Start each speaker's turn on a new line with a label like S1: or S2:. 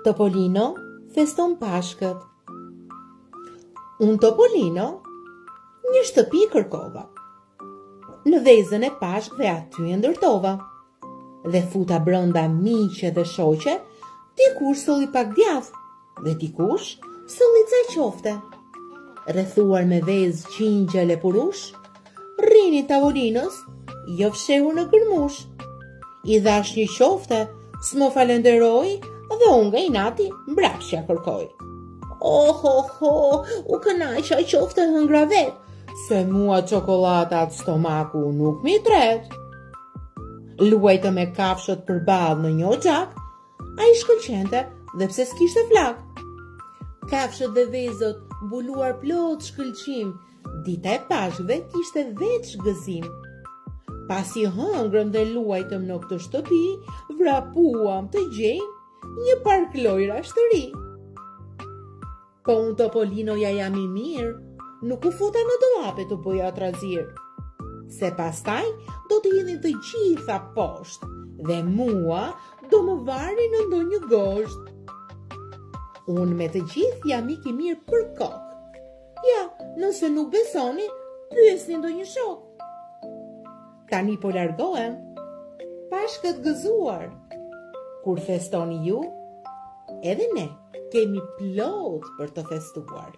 S1: Topolino feston Pashkët. Unë Topolino një shtëpi kërkova. Në vezën e Pashkëve aty e ndërtova. Dhe futa brënda miqe dhe shoqe, dikush solli pak djath, dhe dikush solli ca qofte. Rrethuar me vezë qingje lepurush, rrini tavolinës, jo fshehur në kërmush. I dhash një qofte, s'mo falenderoj, dhe unë nga inati mbrapshtja kërkoj. U kënaqa qofte hëngra vet, se mua çokollatat stomaku nuk mi tret. Luajtë me kafshët përballë në një oxhak, ai shkëlqente dhe pse s'kishte flak. Kafshët dhe vezët mbuluar plot shkëlqim, dita e Pashkëve kishte veç gëzim. Pasi hëngrëm dhe luajtëm në këtë shtëpi, vrapuam të gjejmë një park lojra shtëri. Po unë Topolinoja jam i mirë, nuk u futa në dollape të bëja trazir, se pastaj do të jeni të gjitha poshtë, dhe mua do më varri në ndonjë gosht. Unë me të gjithë jam i mirë për kokë. Ja, nëse nuk besoni, pyesni ndonjë shok. Tani po largohem, Pashkët gëzuar. Kur festoni ju, edhe ne kemi plot për të festuar.